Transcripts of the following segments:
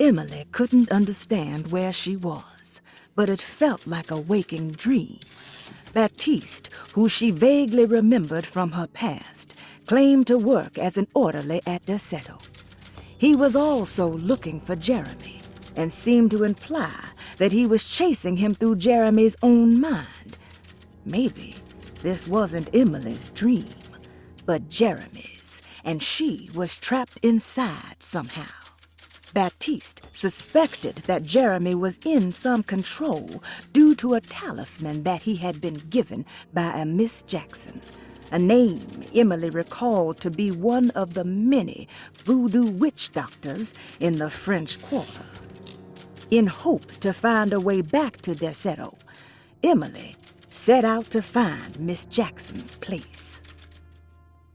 Emily couldn't understand where she was, but it felt like a waking dream. Baptiste, who she vaguely remembered from her past, claimed to work as an orderly at Derceto. He was also looking for Jeremy, and seemed to imply that he was chasing him through Jeremy's own mind. Maybe this wasn't Emily's dream, but Jeremy's, and she was trapped inside somehow. Baptiste suspected that Jeremy was in some control due to a talisman that he had been given by a Miss Jackson, a name Emily recalled to be one of the many voodoo witch doctors in the French Quarter. In hope to find a way back to Derceto, Emily set out to find Miss Jackson's place.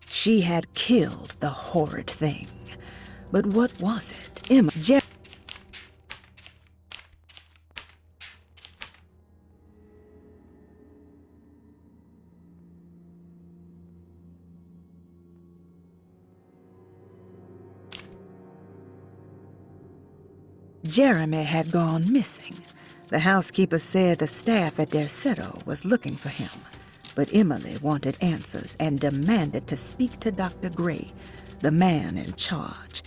She had killed the horrid thing. But what was it? Jeremy had gone missing. The housekeeper said the staff at Derceto was looking for him, but Emily wanted answers and demanded to speak to Dr. Gray, the man in charge.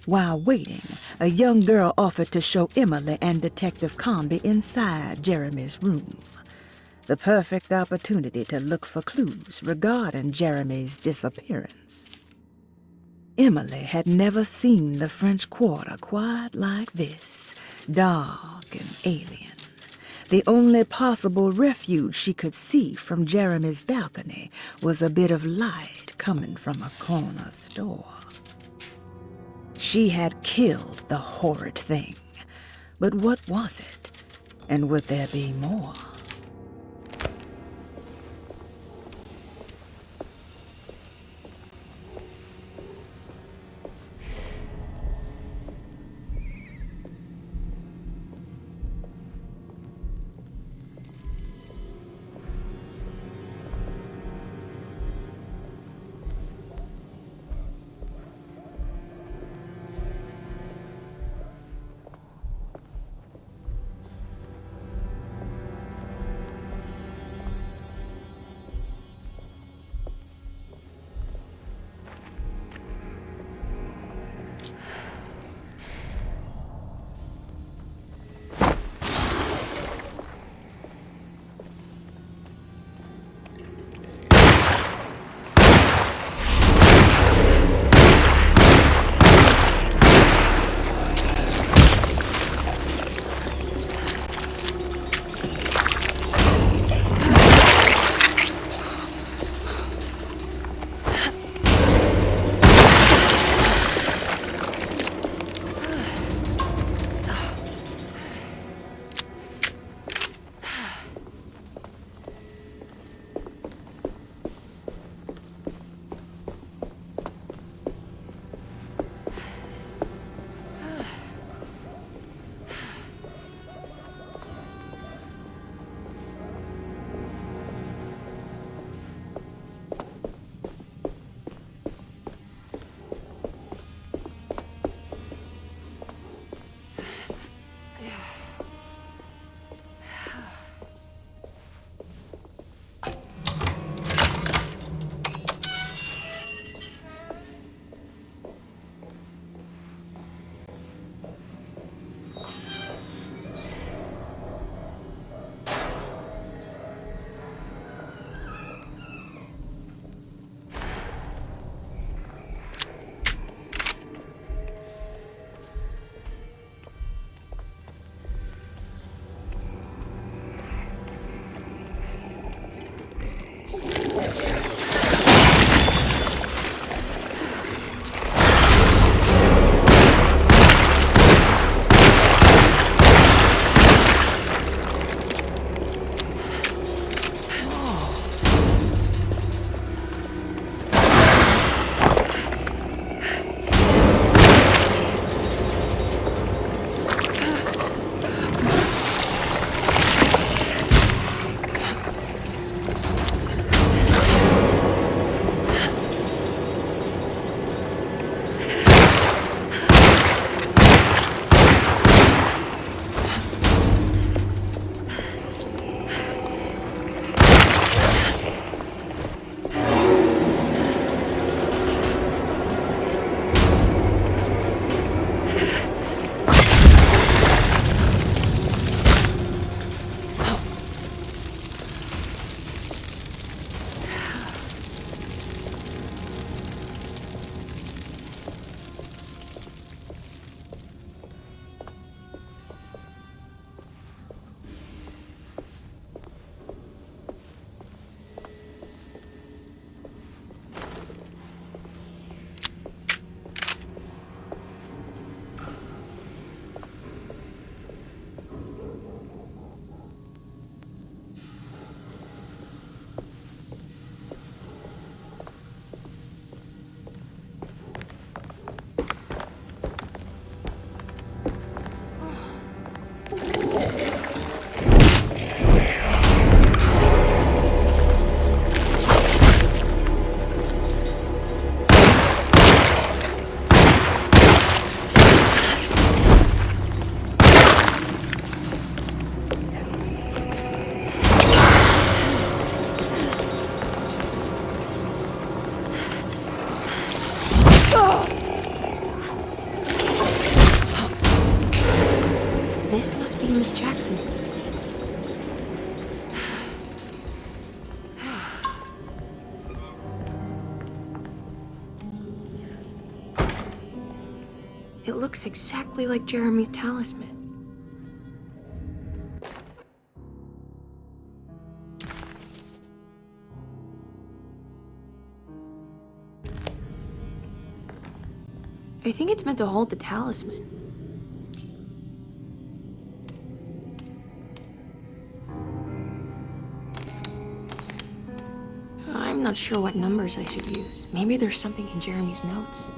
While waiting, a young girl offered to show Emily and Detective Carnby inside Jeremy's room. The perfect opportunity to look for clues regarding Jeremy's disappearance. Emily had never seen the French Quarter quite like this, dark and alien. The only possible refuge she could see from Jeremy's balcony was a bit of light coming from a corner store. She had killed the horrid thing. But what was it? And would there be more? looks exactly like Jeremy's talisman. I think it's meant to hold the talisman. I'm not sure what numbers I should use. Maybe there's something in Jeremy's notes.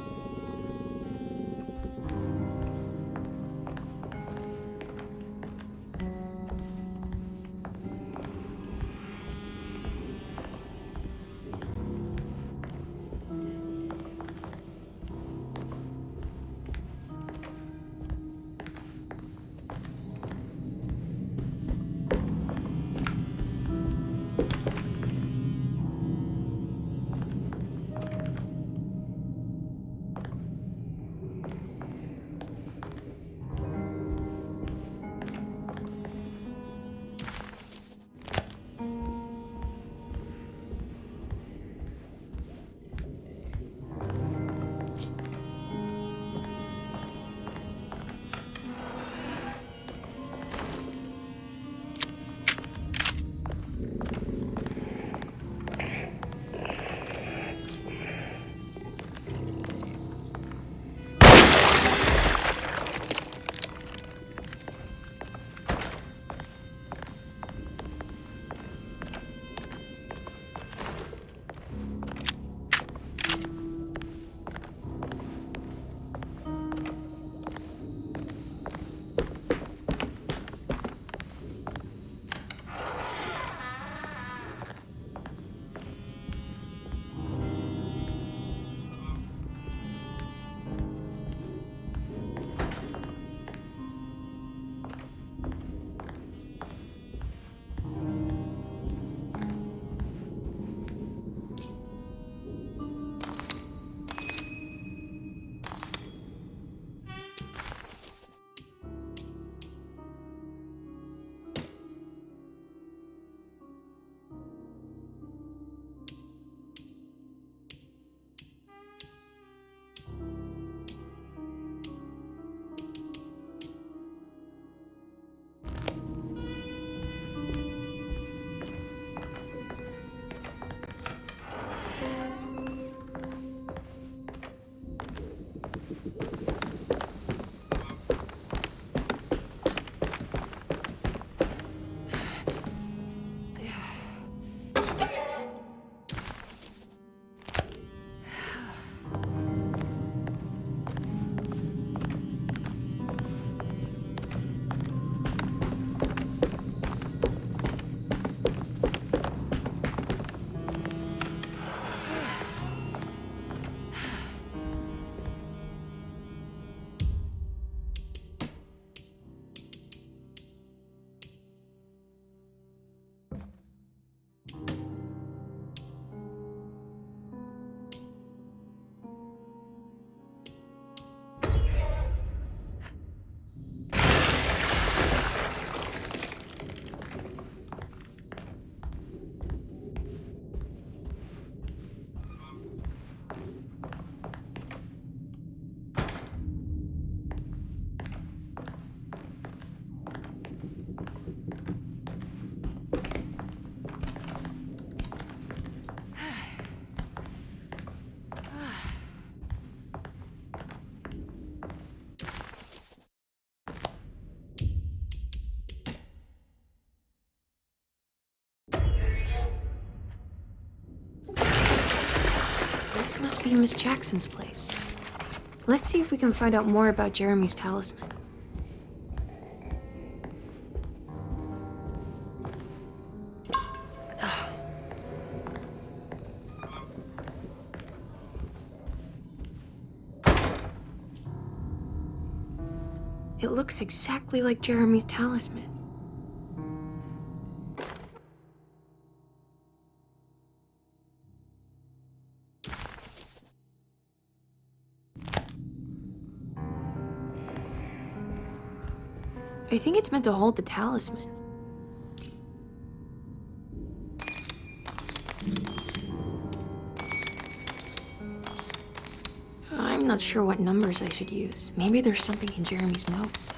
This must be Miss Jackson's place. Let's see if we can find out more about Jeremy's talisman. It looks exactly like Jeremy's talisman. I think it's meant to hold the talisman. I'm not sure what numbers I should use. Maybe there's something in Jeremy's notes.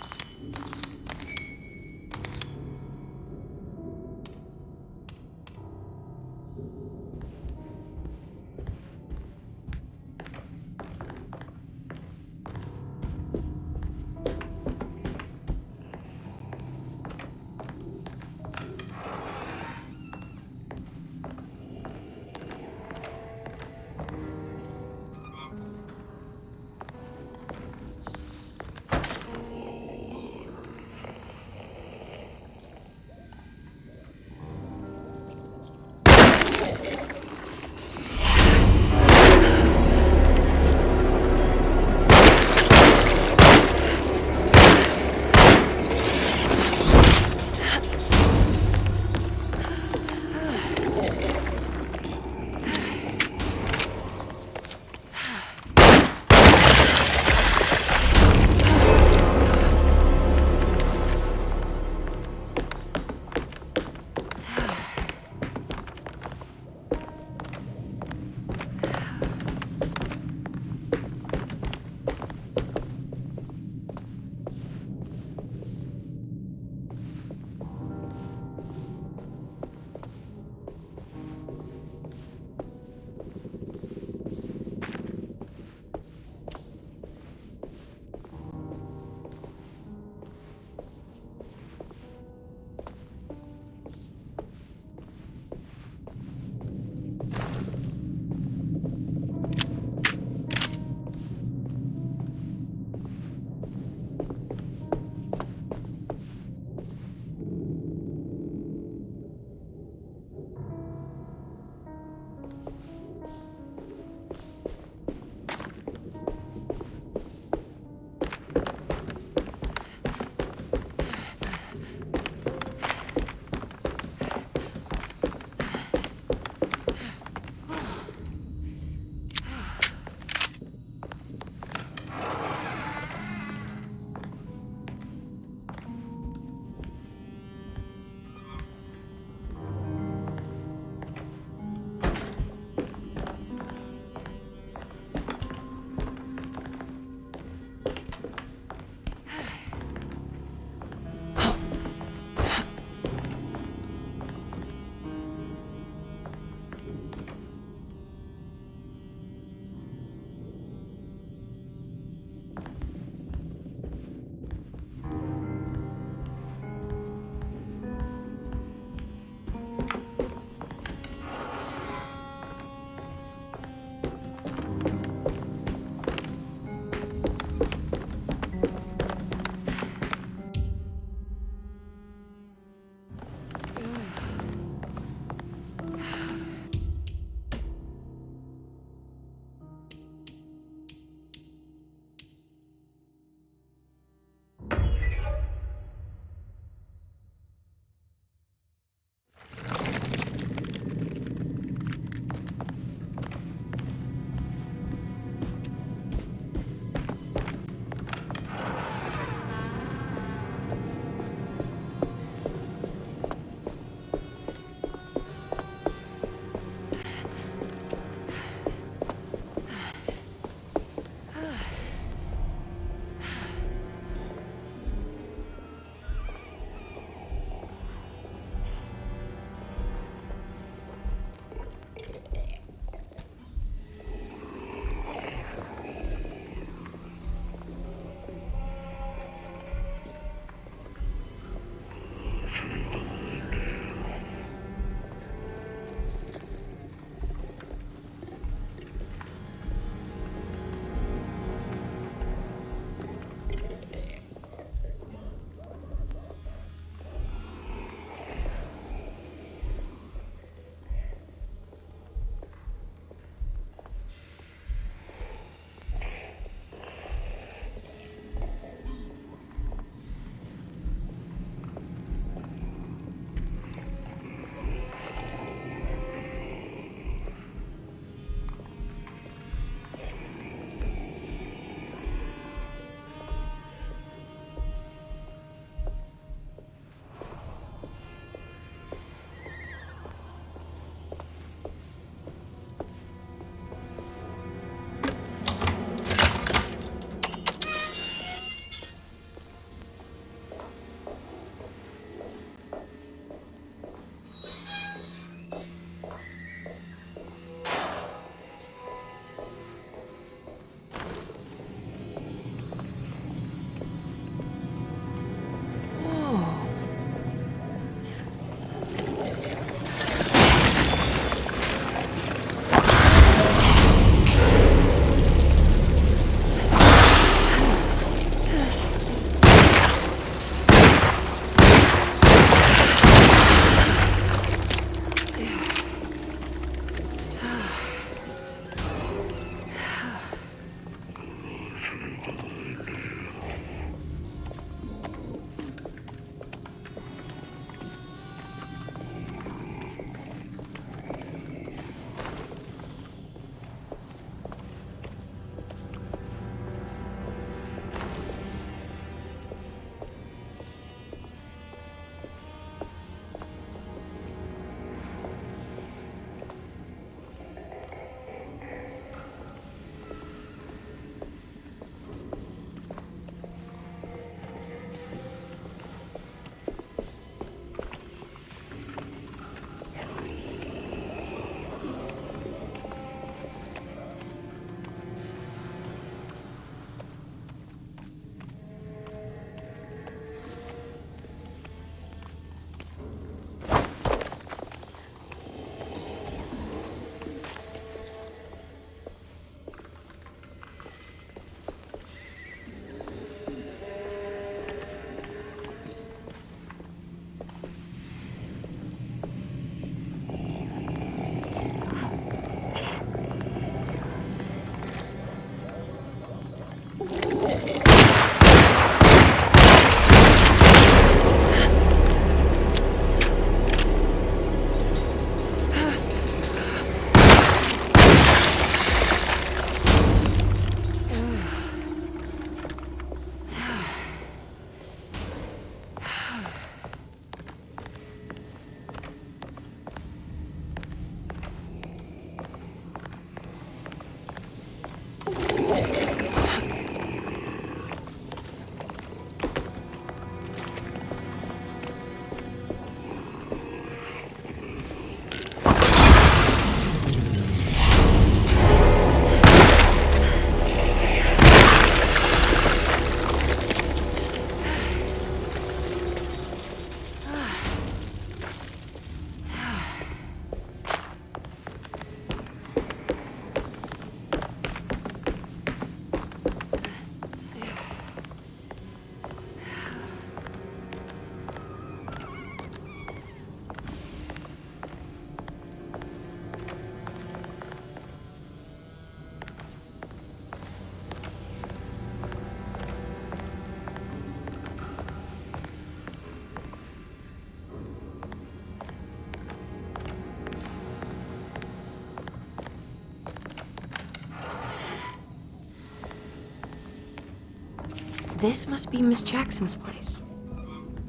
This must be Miss Jackson's place.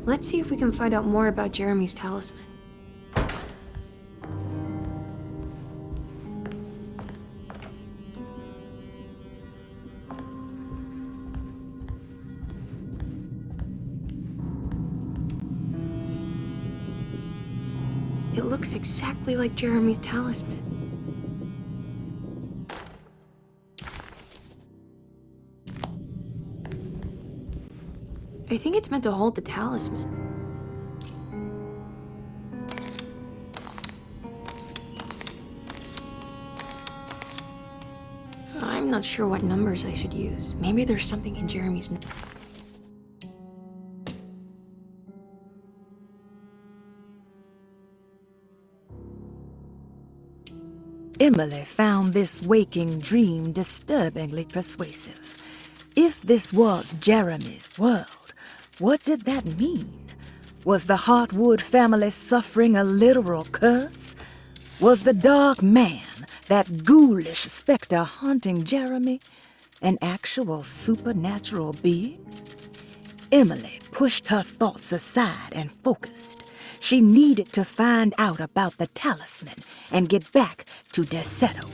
Let's see if we can find out more about Jeremy's talisman. It looks exactly like Jeremy's talisman. I think it's meant to hold the talisman. I'm not sure what numbers I should use. Maybe there's something in Jeremy's... Emily found this waking dream disturbingly persuasive. If this was Jeremy's world, what did that mean? Was the Hartwood family suffering a literal curse? Was the dark man, that ghoulish specter haunting Jeremy, an actual supernatural being? Emily pushed her thoughts aside and focused. She needed to find out about the talisman and get back to Derceto.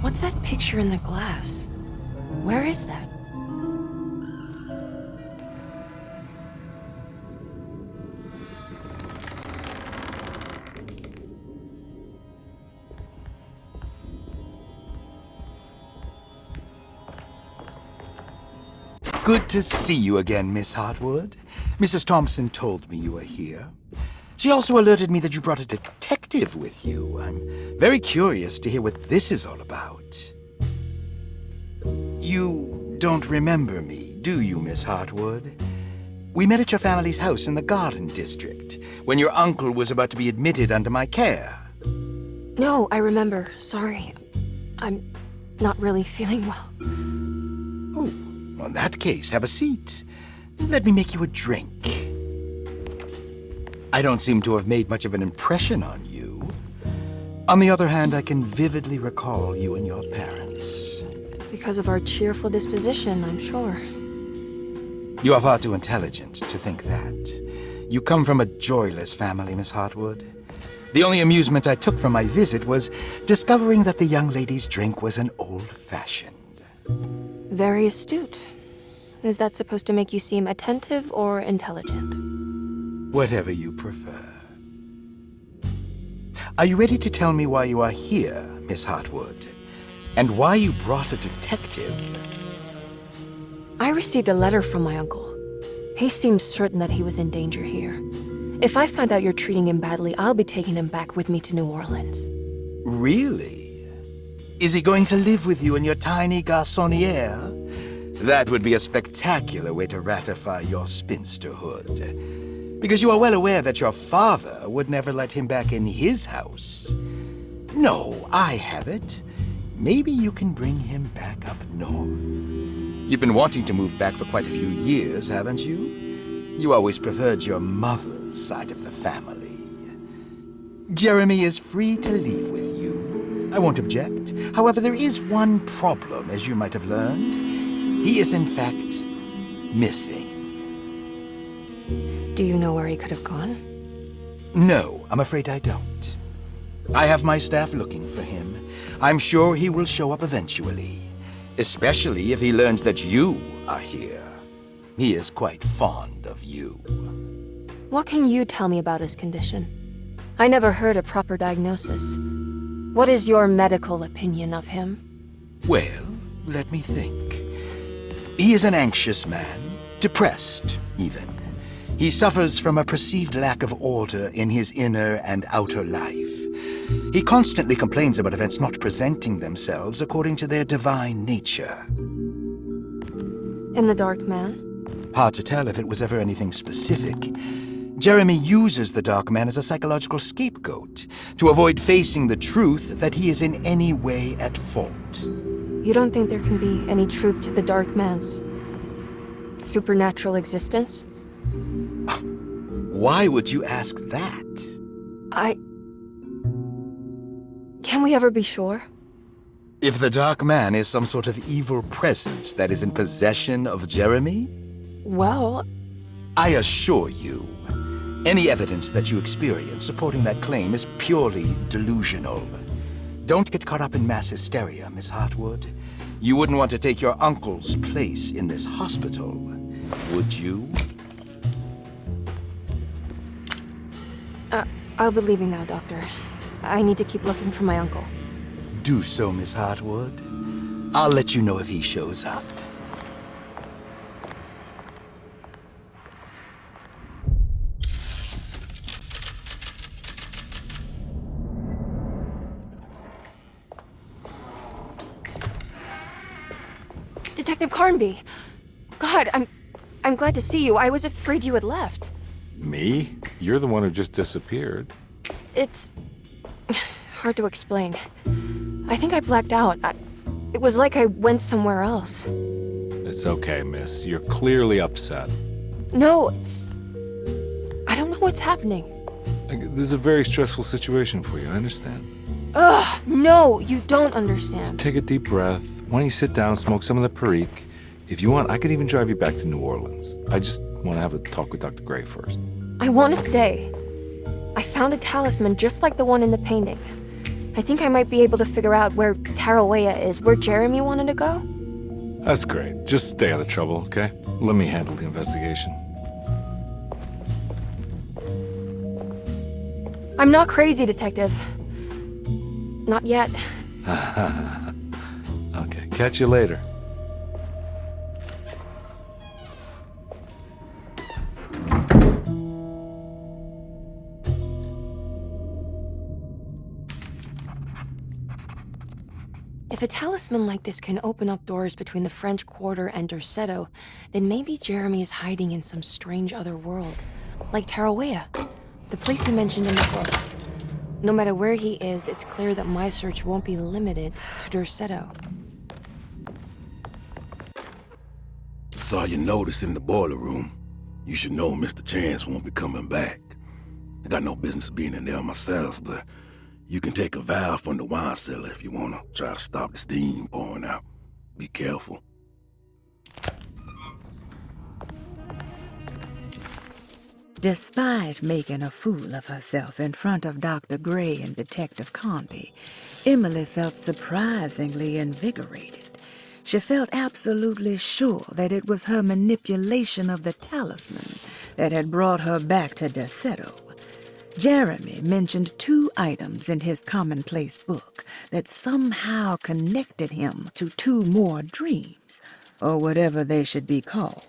What's that picture in the glass? Where is that? Good to see you again, Miss Hartwood. Mrs. Thompson told me you were here. She also alerted me that you brought a detective with you. I'm very curious to hear what this is all about. You don't remember me, do you, Miss Hartwood? We met at your family's house in the Garden District, when your uncle was about to be admitted under my care. No, I remember. Sorry. I'm not really feeling well. Oh, well, in that case, have a seat. Let me make you a drink. I don't seem to have made much of an impression on you. On the other hand, I can vividly recall you and your parents. Because of our cheerful disposition, I'm sure. You are far too intelligent to think that. You come from a joyless family, Miss Hartwood. The only amusement I took from my visit was discovering that the young lady's drink was an old-fashioned. Very astute. Is that supposed to make you seem attentive or intelligent? Whatever you prefer. Are you ready to tell me why you are here, Miss Hartwood? And why you brought a detective? I received a letter from my uncle. He seems certain that he was in danger here. If I find out you're treating him badly, I'll be taking him back with me to New Orleans. Really? Is he going to live with you in your tiny garçonniere? That would be a spectacular way to ratify your spinsterhood. Because you are well aware that your father would never let him back in his house. No, I have it. Maybe you can bring him back up north. You've been wanting to move back for quite a few years, haven't you? You always preferred your mother's side of the family. Jeremy is free to leave with you. I won't object. However, there is one problem, as you might have learned. He is, in fact, missing. Do you know where he could have gone? No, I'm afraid I don't. I have my staff looking for him. I'm sure he will show up eventually. Especially if he learns that you are here. He is quite fond of you. What can you tell me about his condition? I never heard a proper diagnosis. What is your medical opinion of him? Well, let me think. He is an anxious man, depressed, even. He suffers from a perceived lack of order in his inner and outer life. He constantly complains about events not presenting themselves according to their divine nature. In the Dark Man? Hard to tell if it was ever anything specific. Jeremy uses the Dark Man as a psychological scapegoat to avoid facing the truth that he is in any way at fault. You don't think there can be any truth to the Dark Man's supernatural existence? Why would you ask that? Can we ever be sure? If the Dark Man is some sort of evil presence that is in possession of Jeremy? Well, I assure you, any evidence that you experience supporting that claim is purely delusional. Don't get caught up in mass hysteria, Miss Hartwood. You wouldn't want to take your uncle's place in this hospital, would you? I'll be leaving now, Doctor. I need to keep looking for my uncle. Do so, Miss Hartwood. I'll let you know if he shows up. Detective Carnby! God, I'm glad to see you. I was afraid you had left. Me? You're the one who just disappeared. It's hard to explain. I think I blacked out. It was like I went somewhere else. It's okay, miss. You're clearly upset. No, I don't know what's happening. This is a very stressful situation for you, I understand. Ugh, no, you don't understand. Just take a deep breath. Why don't you sit down, smoke some of the Perique? If you want, I could even drive you back to New Orleans. I just want to have a talk with Dr. Gray first. I want to stay. I found a talisman just like the one in the painting. I think I might be able to figure out where Tarawea is, where Jeremy wanted to go. That's great. Just stay out of trouble, okay? Let me handle the investigation. I'm not crazy, Detective. Not yet. Okay, catch you later. If a talisman like this can open up doors between the French Quarter and Derceto, then maybe Jeremy is hiding in some strange other world. Like Tarawea, the place he mentioned in the book. No matter where he is, it's clear that my search won't be limited to Derceto. Saw your notice in the boiler room. You should know Mr. Chance won't be coming back. I got no business being in there myself, but you can take a valve from the wine cellar if you want to try to stop the steam pouring out. Be careful. Despite making a fool of herself in front of Dr. Gray and Detective Carnby, Emily felt surprisingly invigorated. She felt absolutely sure that it was her manipulation of the talisman that had brought her back to Derceto. Jeremy mentioned 2 items in his commonplace book that somehow connected him to 2 more dreams, or whatever they should be called.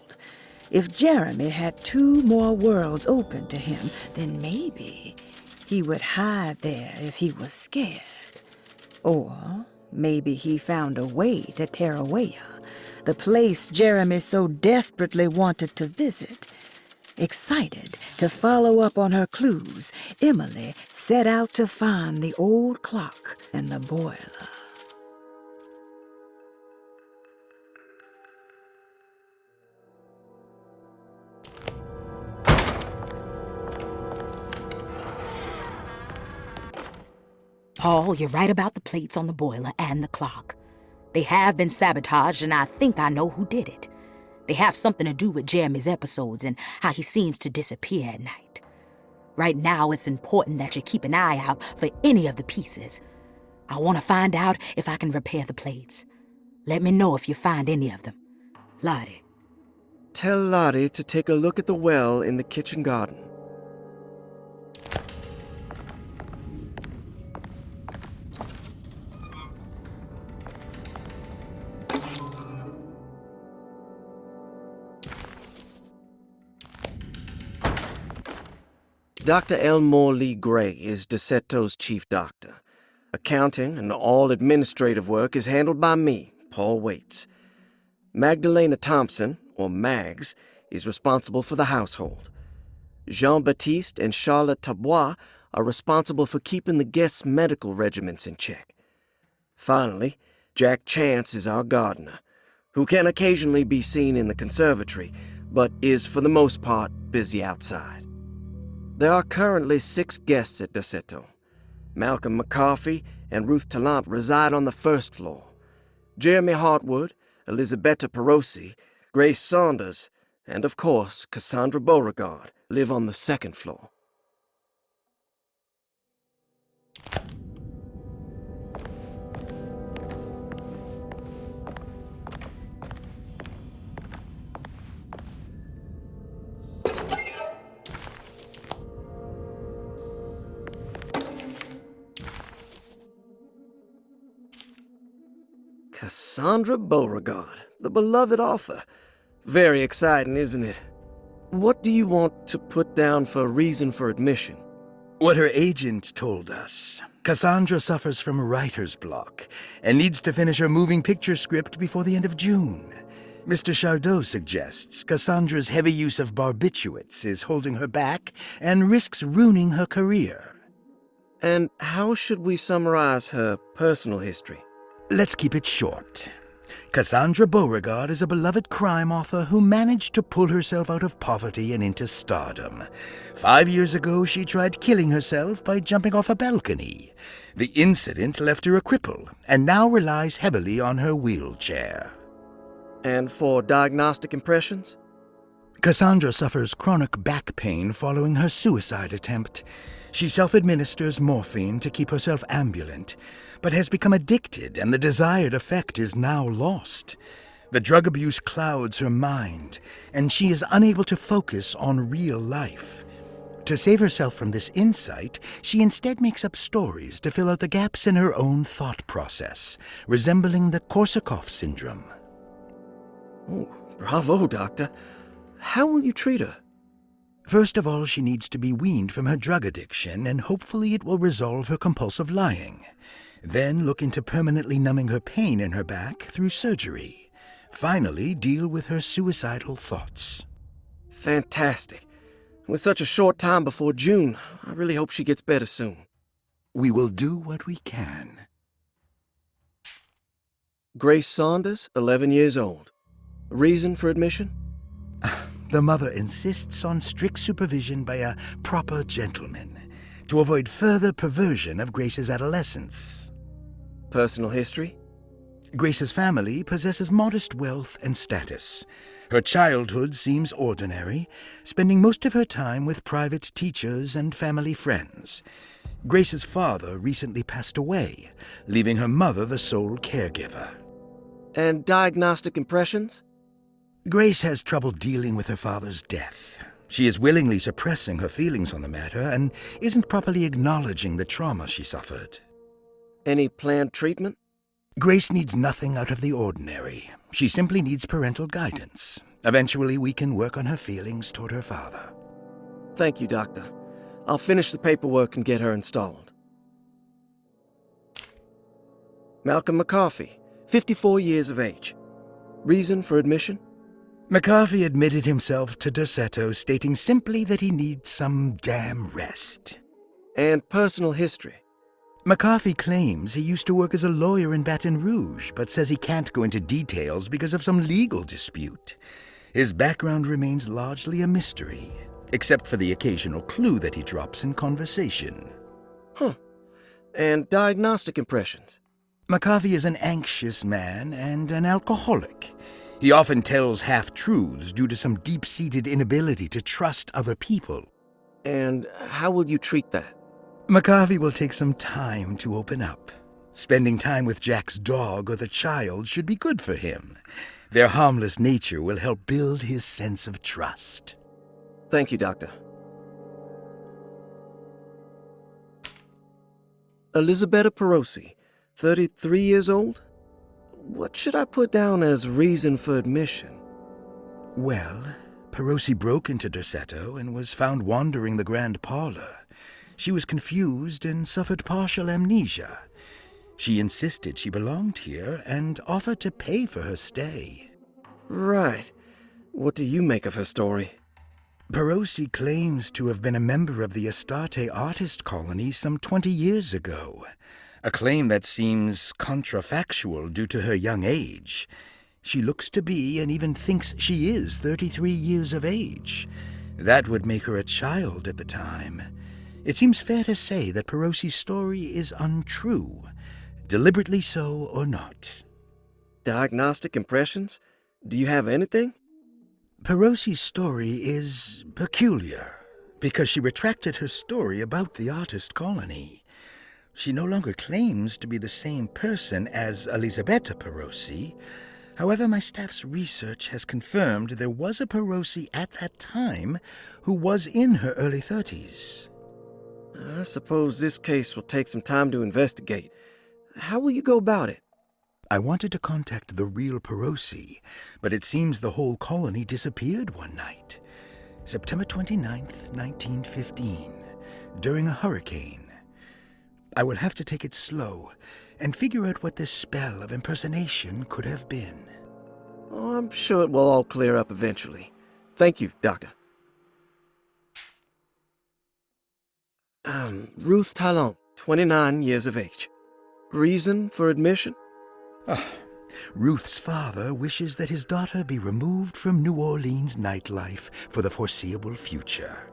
If Jeremy had 2 more worlds open to him, then maybe he would hide there if he was scared. Or maybe he found a way to Tarawea, the place Jeremy so desperately wanted to visit. Excited to follow up on her clues, Emily set out to find the old clock and the boiler. Paul, you're right about the plates on the boiler and the clock. They have been sabotaged, and I think I know who did it. They have something to do with Jeremy's episodes and how he seems to disappear at night. Right now, it's important that you keep an eye out for any of the pieces. I want to find out if I can repair the plates. Let me know if you find any of them. Lottie. Tell Lottie to take a look at the well in the kitchen garden. Dr. Elmore Lee Gray is Derceto's chief doctor. Accounting and all administrative work is handled by me, Paul Waits. Magdalena Thompson, or Mags, is responsible for the household. Jean-Baptiste and Charlotte Tabois are responsible for keeping the guests' medical regimens in check. Finally, Jack Chance is our gardener, who can occasionally be seen in the conservatory, but is for the most part busy outside. There are currently 6 guests at Derceto. Malcolm McCarthy and Ruth Tallant reside on the first floor. Jeremy Hartwood, Elisabetta Perosi, Grace Saunders, and of course Cassandra Beauregard live on the second floor. Cassandra Beauregard, the beloved author. Very exciting, isn't it? What do you want to put down for reason for admission? What her agent told us. Cassandra suffers from writer's block and needs to finish her moving picture script before the end of June. Mr. Chardot suggests Cassandra's heavy use of barbiturates is holding her back and risks ruining her career. And how should we summarize her personal history? Let's keep it short. Cassandra Beauregard is a beloved crime author who managed to pull herself out of poverty and into stardom. 5 years ago, she tried killing herself by jumping off a balcony. The incident left her a cripple and now relies heavily on her wheelchair. And for diagnostic impressions? Cassandra suffers chronic back pain following her suicide attempt. She self-administers morphine to keep herself ambulant, but has become addicted and the desired effect is now lost. The drug abuse clouds her mind, and she is unable to focus on real life. To save herself from this insight, she instead makes up stories to fill out the gaps in her own thought process, resembling the Korsakoff syndrome. Oh, bravo, Doctor. How will you treat her? First of all, she needs to be weaned from her drug addiction, and hopefully it will resolve her compulsive lying. Then look into permanently numbing her pain in her back through surgery. Finally, deal with her suicidal thoughts. Fantastic. With such a short time before June, I really hope she gets better soon. We will do what we can. Grace Saunders, 11 years old. Reason for admission? The mother insists on strict supervision by a proper gentleman to avoid further perversion of Grace's adolescence. Personal history? Grace's family possesses modest wealth and status. Her childhood seems ordinary, spending most of her time with private teachers and family friends. Grace's father recently passed away, leaving her mother the sole caregiver. And diagnostic impressions? Grace has trouble dealing with her father's death. She is willingly suppressing her feelings on the matter and isn't properly acknowledging the trauma she suffered. Any planned treatment? Grace needs nothing out of the ordinary. She simply needs parental guidance. Eventually, we can work on her feelings toward her father. Thank you, Doctor. I'll finish the paperwork and get her installed. Malcolm McCarthy, 54 years of age. Reason for admission? McCarthy admitted himself to Derceto, stating simply that he needs some damn rest. And personal history? McCarthy claims he used to work as a lawyer in Baton Rouge, but says he can't go into details because of some legal dispute. His background remains largely a mystery, except for the occasional clue that he drops in conversation. Huh. And diagnostic impressions? McCarthy is an anxious man and an alcoholic. He often tells half-truths due to some deep-seated inability to trust other people. And how will you treat that? McCarthy will take some time to open up. Spending time with Jack's dog or the child should be good for him. Their harmless nature will help build his sense of trust. Thank you, Doctor. Elisabetta Perosi, 33 years old? What should I put down as reason for admission? Well, Perosi broke into Derceto and was found wandering the grand parlor. She was confused and suffered partial amnesia. She insisted she belonged here and offered to pay for her stay. Right. What do you make of her story? Perosi claims to have been a member of the Astarte artist colony some 20 years ago, a claim that seems contrafactual due to her young age. She looks to be and even thinks she is 33 years of age. That would make her a child at the time. It seems fair to say that Perosi's story is untrue, deliberately so or not. Diagnostic impressions? Do you have anything? Perosi's story is peculiar because she retracted her story about the artist colony. She no longer claims to be the same person as Elisabetta Perosi. However, my staff's research has confirmed there was a Perosi at that time who was in her early 30s. I suppose this case will take some time to investigate. How will you go about it? I wanted to contact the real Perosi, but it seems the whole colony disappeared one night. September 29th, 1915, during a hurricane. I will have to take it slow and figure out what this spell of impersonation could have been. Oh, I'm sure it will all clear up eventually. Thank you, Doctor. Ruth Talon, 29 years of age. Reason for admission? Ruth's father wishes that his daughter be removed from New Orleans nightlife for the foreseeable future.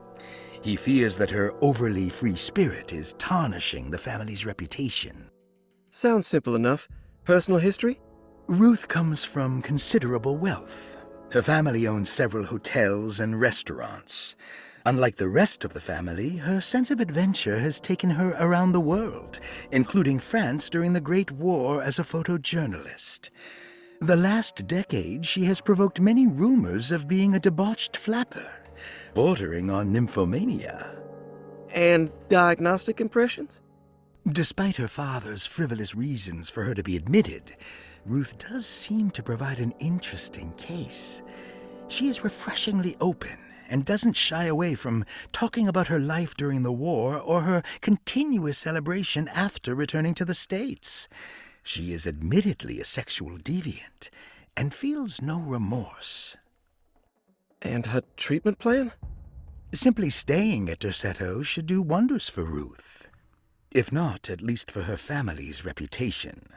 He fears that her overly free spirit is tarnishing the family's reputation. Sounds simple enough. Personal history? Ruth comes from considerable wealth. Her family owns several hotels and restaurants. Unlike the rest of the family, her sense of adventure has taken her around the world, including France during the Great War as a photojournalist. The last decade, she has provoked many rumors of being a debauched flapper, bordering on nymphomania. And diagnostic impressions? Despite her father's frivolous reasons for her to be admitted, Ruth does seem to provide an interesting case. She is refreshingly open and doesn't shy away from talking about her life during the war or her continuous celebration after returning to the States. She is admittedly a sexual deviant and feels no remorse. And her treatment plan? Simply staying at Derceto should do wonders for Ruth. If not, at least for her family's reputation.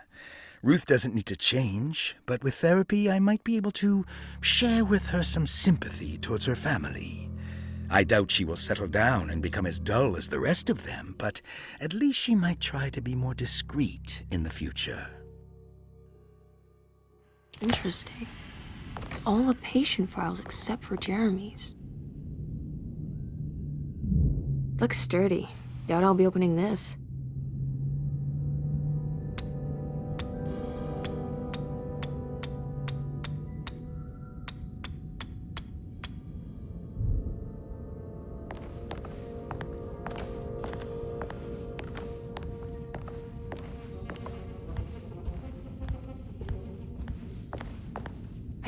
Ruth doesn't need to change, but with therapy I might be able to share with her some sympathy towards her family. I doubt she will settle down and become as dull as the rest of them, but at least she might try to be more discreet in the future. Interesting. It's all the patient files except for Jeremy's. Looks sturdy. Doubt I'll be opening this.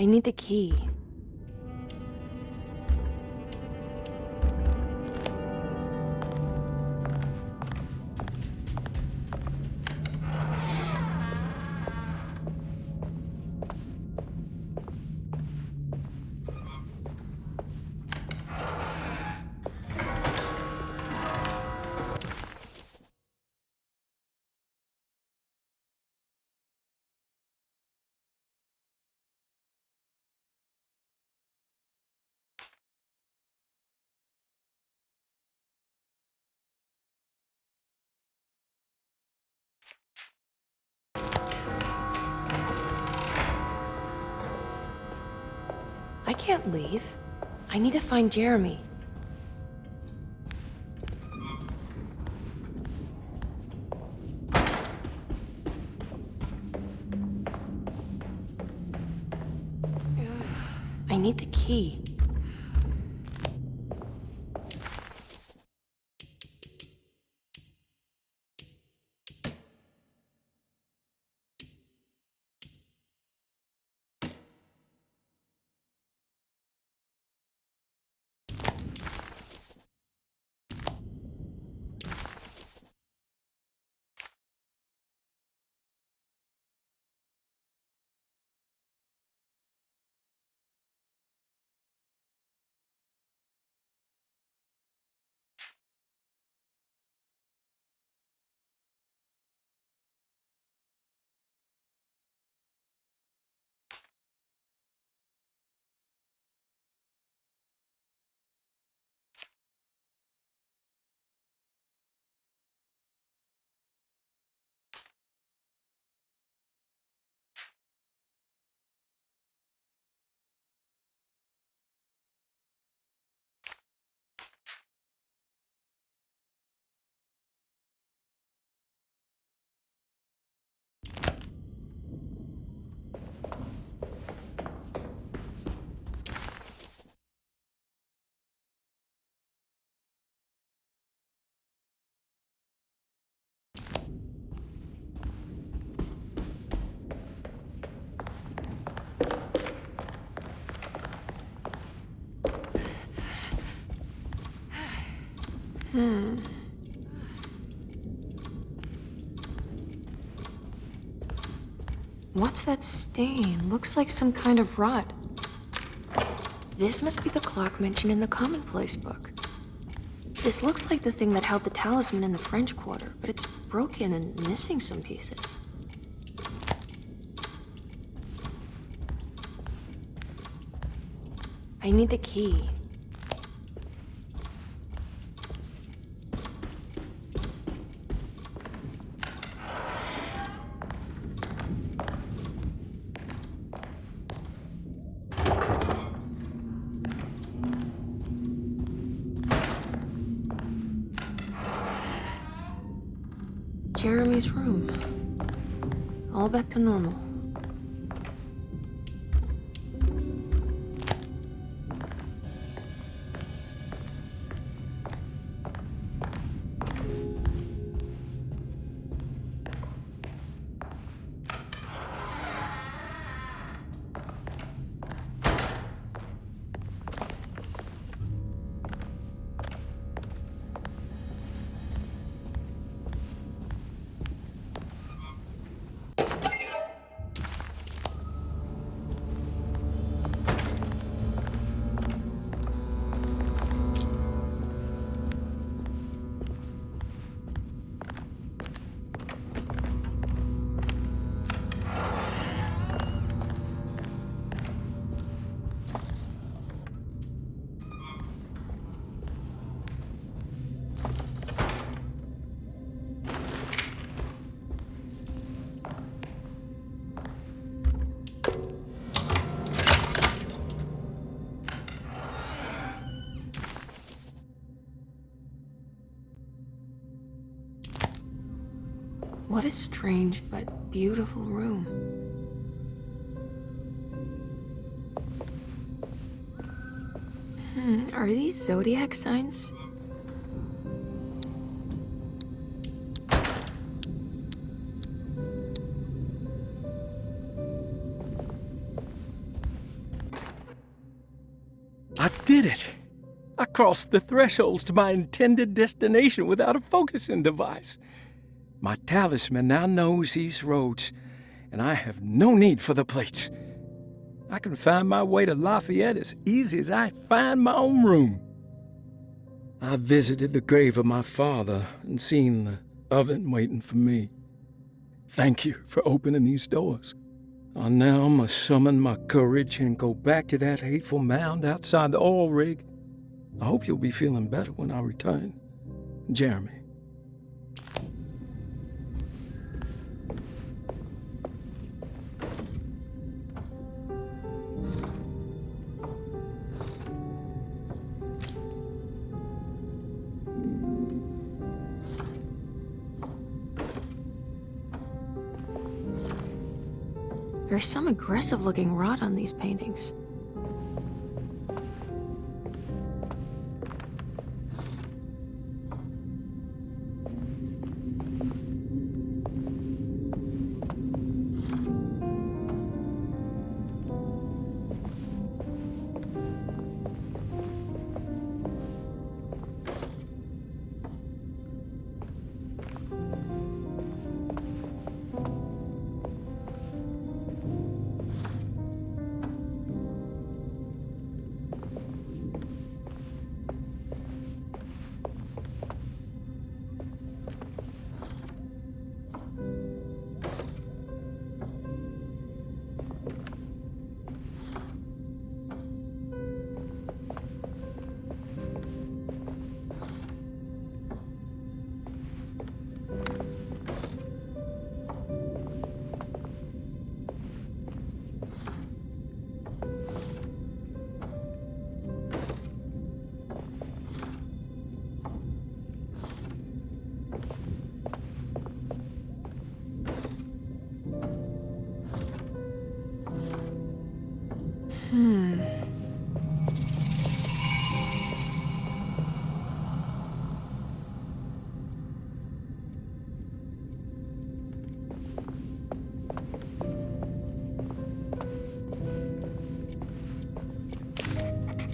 I need the key. I can't leave. I need to find Jeremy. I need the key. What's that stain? Looks like some kind of rot. This must be the clock mentioned in the commonplace book. This looks like the thing that held the talisman in the French Quarter, but it's broken and missing some pieces. I need the key. Jeremy's room. All back to normal. What a strange but beautiful room. Are these zodiac signs? I did it! I crossed the thresholds to my intended destination without a focusing device. My talisman now knows these roads, and I have no need for the plates. I can find my way to Lafayette as easy as I find my own room. I visited the grave of my father and seen the oven waiting for me. Thank you for opening these doors. I now must summon my courage and go back to that hateful mound outside the oil rig. I hope you'll be feeling better when I return. Jeremy. There's some aggressive-looking rot on these paintings.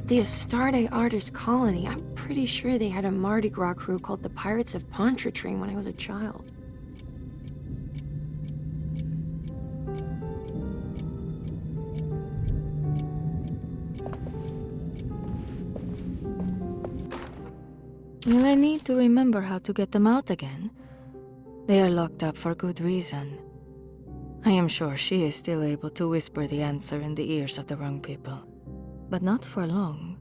The Astarte Artist Colony. I'm pretty sure they had a Mardi Gras crew called the Pirates of Pontchartrain when I was a child. Will I need to remember how to get them out again? They are locked up for good reason. I am sure she is still able to whisper the answer in the ears of the wrong people. But not for long.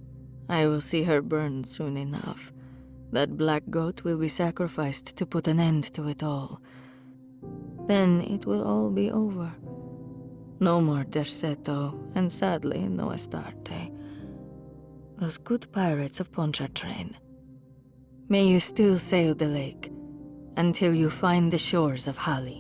I will see her burned soon enough. That black goat will be sacrificed to put an end to it all. Then it will all be over. No more Derceto, and sadly, no Astarte. Those good pirates of Pontchartrain. May you still sail the lake, until you find the shores of Hali.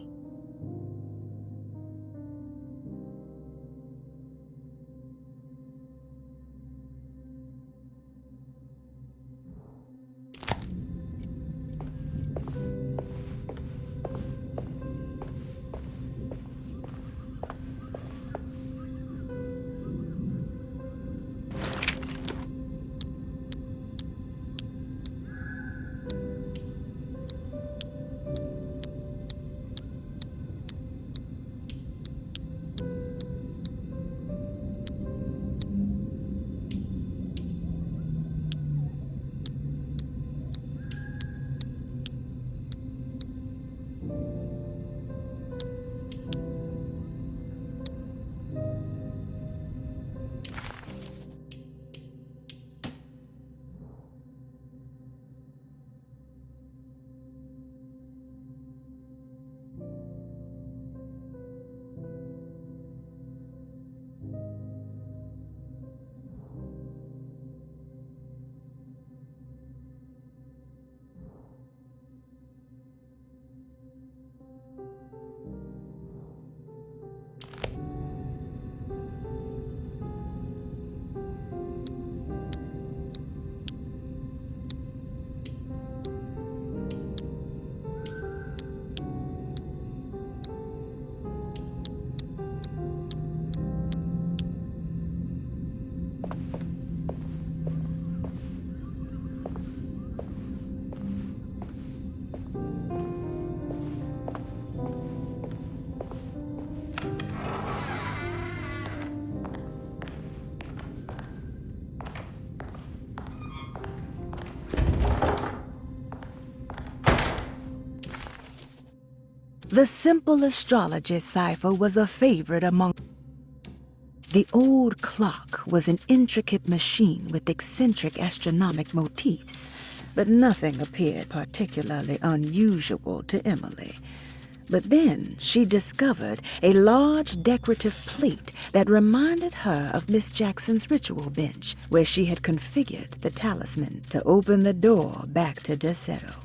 The simple astrology cipher was a favorite among... The old clock was an intricate machine with eccentric astronomic motifs, but nothing appeared particularly unusual to Emily. But then she discovered a large decorative plate that reminded her of Miss Jackson's ritual bench, where she had configured the talisman to open the door back to Derceto.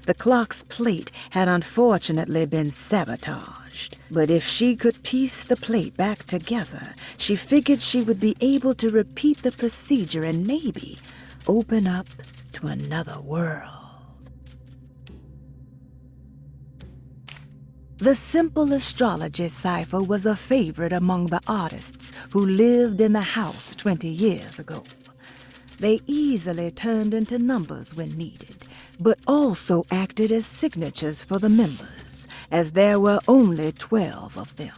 The clock's plate had unfortunately been sabotaged, changed. But if she could piece the plate back together, she figured she would be able to repeat the procedure and maybe open up to another world. The simple astrology cipher was a favorite among the artists who lived in the house 20 years ago. They easily turned into numbers when needed, but also acted as signatures for the members, as there were only 12 of them.